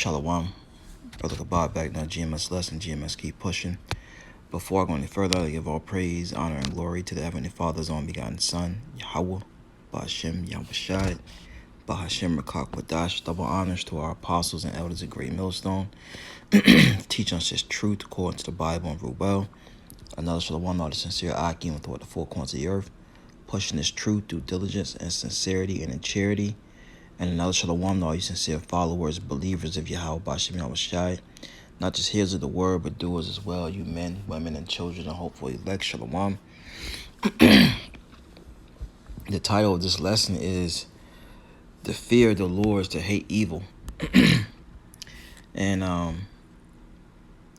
Shalom. Brother Kabad back now. GMS lesson. GMS keep pushing. Before I go any further, I give all praise, honor, and glory to the Heavenly Father's own begotten Son, Yahweh, Ba'Hashem, Yahushai, Ba'Hashem, Rakak, Wadash. Double honors to our apostles and elders of Great Millstone. Teach us His truth according to the Bible and rule well. Another Shalom, all the sincere Akim throughout the four corners of the earth, pushing His truth through diligence and sincerity and in charity. And another Shalom, all you sincere followers, believers of Yahweh, Ba'Hashem, Yahushai, not just hearers of the word, but doers as well, you men, women, and children, and hopefully elect. Shalom. The title of this lesson is The Fear of the Lord is to Hate Evil. And,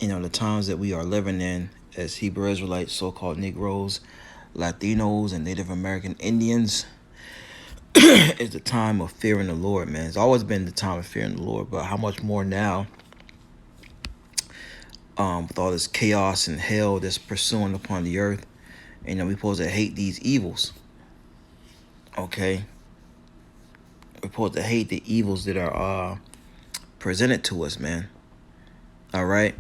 the times that we are living in as Hebrew Israelites, so-called Negroes, Latinos, and Native American Indians, is the time of fearing the Lord, man. It's always been the time of fearing the Lord, but how much more now, with all this chaos and hell that's pursuing upon the earth. And, we're supposed to hate these evils. Okay? We're supposed to hate the evils that are presented to us, man. All right?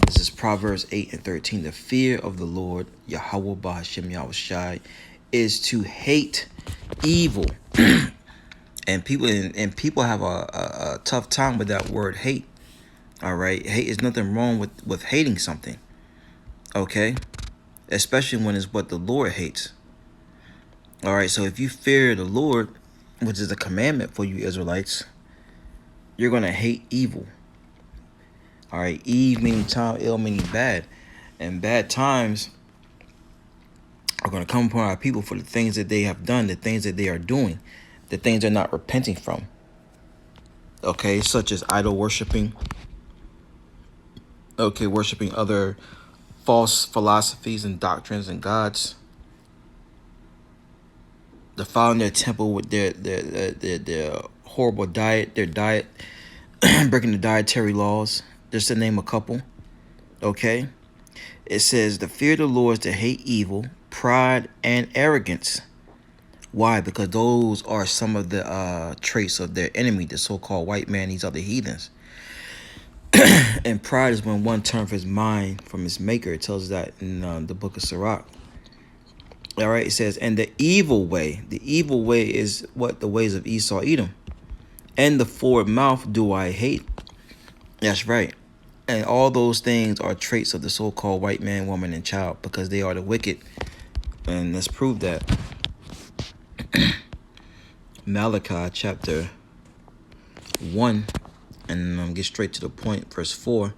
This is Proverbs 8:13. The fear of the Lord, Yahweh Ba'Hashem Yahushai, is to hate evil. And people have a tough time with that word hate. All right? Hate is nothing wrong with hating something. Okay? Especially when it's what the Lord hates. All right? So if you fear the Lord, which is a commandment for you Israelites, you're going to hate evil. All right? Eve meaning time, ill meaning bad. And bad times are going to come upon our people for the things that they have done, the things that they are doing, the things they're not repenting from. Okay? Such as idol worshiping. Okay? Worshiping other false philosophies and doctrines and gods. Defiling their temple with their horrible diet, breaking the dietary laws, just to name a couple. Okay? It says, the fear of the Lord is to hate evil, pride, and arrogance. Why? Because those are some of the traits of their enemy, the so-called white man, these other heathens. And pride is when one turns his mind from his maker. It tells us that in the book of Sirach. All right, it says, and the evil way is what? The ways of Esau, Edom. And the forward mouth do I hate. That's right. And all those things are traits of the so-called white man, woman, and child, because they are the wicked. And let's prove that. Malachi chapter 1, and get straight to the point, verse 4.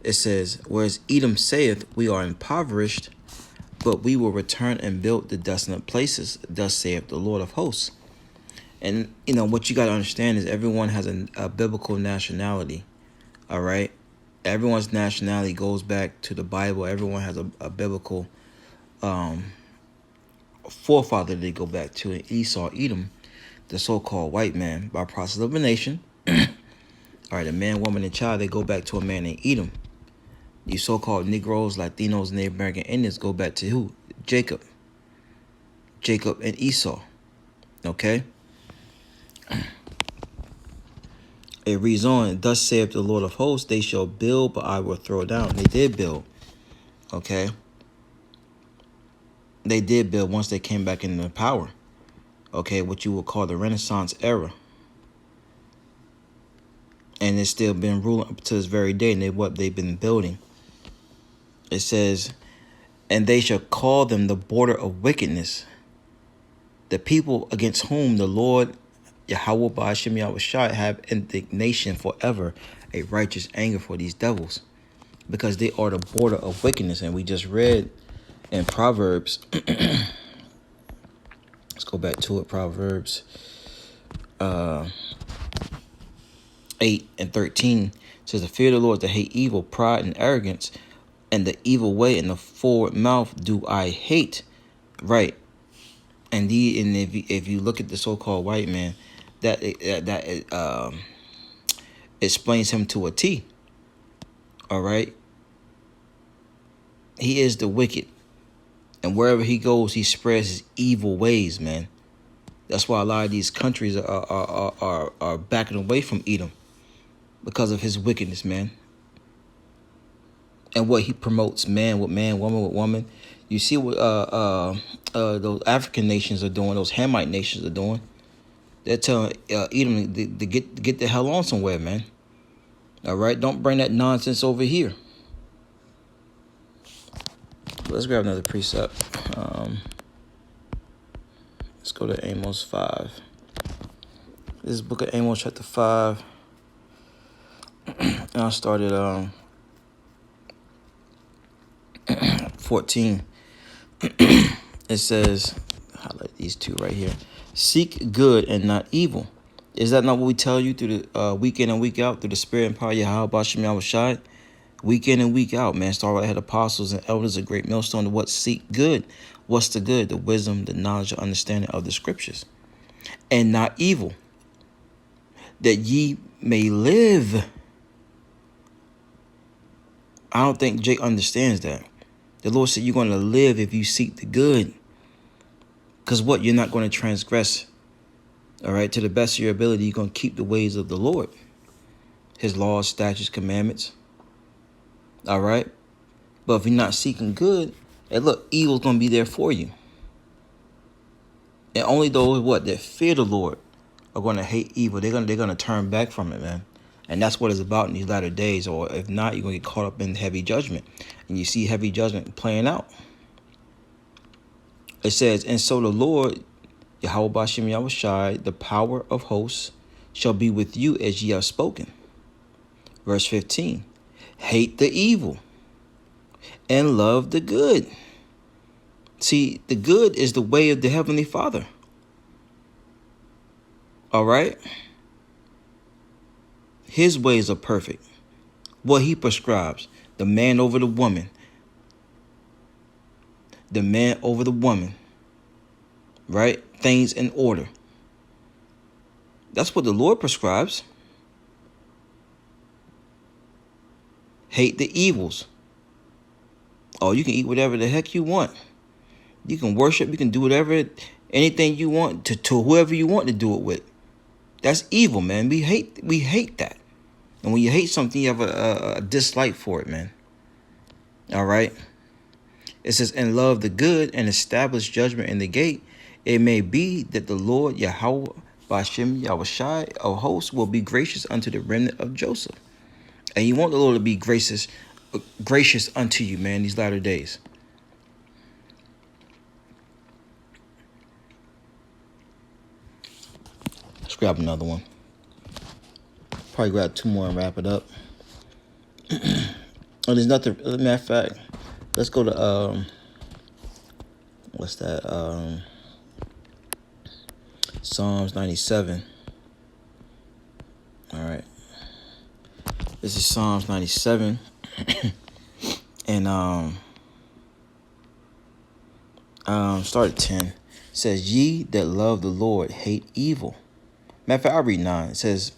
It says, whereas Edom saith, we are impoverished, but we will return and build the desolate places, thus saith the Lord of hosts. And, what you got to understand is everyone has a biblical nationality, all right? Everyone's nationality goes back to the Bible. Everyone has a biblical forefather they go back to, in Esau, Edom, the so-called white man, by process of elimination. All right, a man, woman, and child, they go back to a man named Edom. These so-called Negroes, Latinos, and Native American Indians go back to who? Jacob and Esau. Okay? It reads on, thus saith the Lord of hosts, they shall build, but I will throw down. They did build. Okay? They did build once they came back into power. Okay, what you would call the Renaissance era. And it's still been ruling up to this very day, and what they've been building. It says, and they shall call them the border of wickedness, the people against whom the Lord Yahweh Ba'Hashem Yahushai have indignation forever, a righteous anger for these devils, because they are the border of wickedness. And we just read in Proverbs, let's go back to it, Proverbs 8:13 says, the fear of the Lord is to hate evil, pride, and arrogance, and the evil way in the forward mouth do I hate. Right. And if you look at the so-called white man, that explains him to a T. All right. He is the wicked. And wherever he goes, he spreads his evil ways, man. That's why a lot of these countries are backing away from Edom. because of his wickedness, man. And what he promotes, man with man, woman with woman. You see what those African nations are doing, those Hamite nations are doing. They're telling Edom to get the hell on somewhere, man. All right, don't bring that nonsense over here. Let's grab another precept. Let's go to Amos 5. This is book of Amos chapter 5. And I started 14. It says, highlight these two right here. Seek good and not evil. Is that not what we tell you through the week in and week out, through the Spirit and power of Yahweh Bashem Yahushai? Week in and week out, man. Star Head apostles and elders, a great millstone to what? Seek good. What's the good? The wisdom, the knowledge, the understanding of the scriptures. And not evil, that ye may live. I don't think Jake understands that. The Lord said you're going to live if you seek the good. Because what? You're not going to transgress. All right? To the best of your ability, you're going to keep the ways of the Lord. His laws, statutes, commandments. All right? But if you're not seeking good, and look, evil's going to be there for you. And only those, that fear the Lord are going to hate evil. They're going to turn back from it, man. And that's what it's about in these latter days. Or if not, you're going to get caught up in heavy judgment. And you see heavy judgment playing out. It says, and so the Lord, Yahweh Bashem Yahushai, the power of hosts, shall be with you as ye have spoken. Verse 15. Hate the evil and love the good. See, the good is the way of the Heavenly Father. All right? His ways are perfect. What he prescribes, the man over the woman. The man over the woman. Right? Things in order. That's what the Lord prescribes. Hate the evils. Oh, you can eat whatever the heck you want. You can worship. You can do whatever, anything you want to whoever you want to do it with. That's evil, man. We hate that. And when you hate something, you have a dislike for it, man. All right. It says, and love the good and establish judgment in the gate. It may be that the Lord Yahweh Bashem Yahushai of hosts will be gracious unto the remnant of Joseph. And you want the Lord to be gracious unto you, man, these latter days. Let's grab another one. Probably grab two more and wrap it up. Oh, there's nothing. As a matter of fact, let's go to what's that? Psalms 97. All right. This is Psalms 97. And start at 10. It says, ye that love the Lord hate evil. Matter of fact, I'll read 9. It says,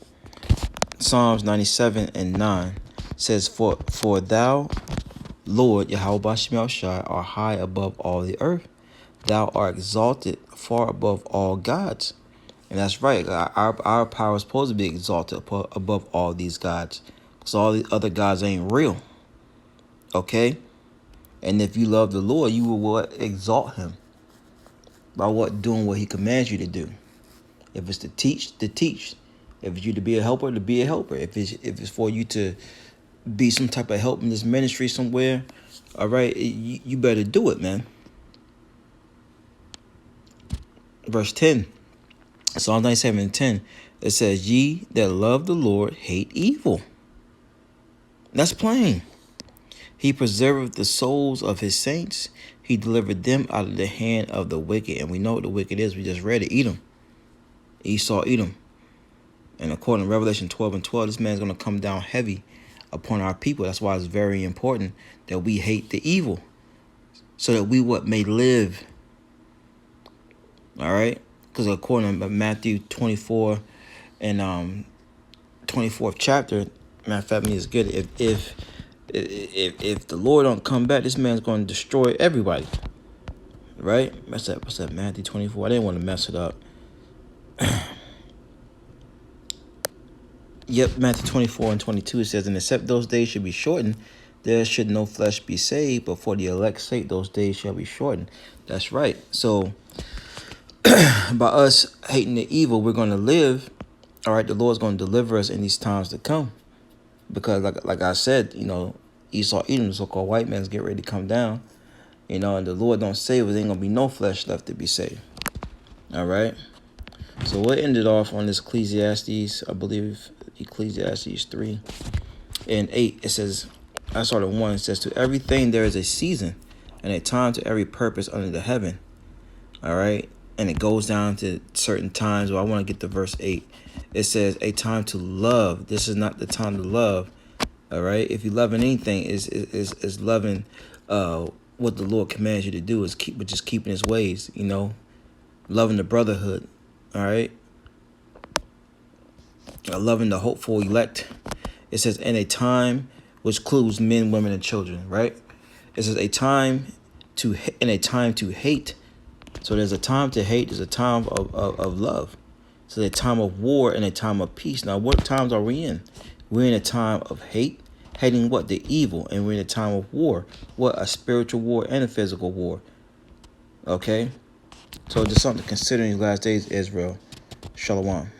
Psalms 97 and 9 says, For thou, Lord, Yahweh Bashem Yahushai, are high above all the earth. Thou art exalted far above all gods. And that's right. Our power is supposed to be exalted above all these gods. Because all the other gods ain't real. Okay? And if you love the Lord, you will exalt him. By doing what he commands you to do. If it's to teach, to teach. If it's you to be a helper, to be a helper. If it's for you to be some type of help in this ministry somewhere, all right, you better do it, man. Verse 10, Psalm 97 and 10, it says, ye that love the Lord hate evil. That's plain. He preserveth the souls of his saints. He delivered them out of the hand of the wicked. And we know what the wicked is. We just read it. Edom. Esau, Edom. And according to Revelation 12 and 12, this man's going to come down heavy upon our people. That's why it's very important that we hate the evil. So that we may live. All right? Because according to Matthew 24 and 24th chapter, matter of fact, is good. If the Lord don't come back, this man's going to destroy everybody. Right? What's that? Matthew 24. I didn't want to mess it up. Yep, Matthew 24 and 22, it says, and except those days should be shortened, there should no flesh be saved, but for the elect's sake, those days shall be shortened. That's right. So, by us hating the evil, we're going to live. All right, the Lord's going to deliver us in these times to come. Because, like I said, Esau, Edom, the so-called white man's get ready to come down. And the Lord don't save us, there ain't going to be no flesh left to be saved. All right. So we'll end it off on this Ecclesiastes, I believe, Ecclesiastes 3 and 8. It says, I started 1. It says, to everything there is a season and a time to every purpose under the heaven. All right. And it goes down to certain times. Well, I want to get to verse 8. It says, a time to love. This is not the time to love. All right. If you're loving anything, is loving what the Lord commands you to do, is just keeping his ways, loving the brotherhood. All right. Loving the hopeful elect. It says, in a time which includes men, women, and children, right? It says a time to hate. So there's a time to hate. There's a time of love. So there's a time of war and a time of peace. Now, what times are we in? We're in a time of hate, hating what? The evil. And we're in a time of war. What? A spiritual war and a physical war. Okay? So just something to consider in these last days, Israel. Shalom.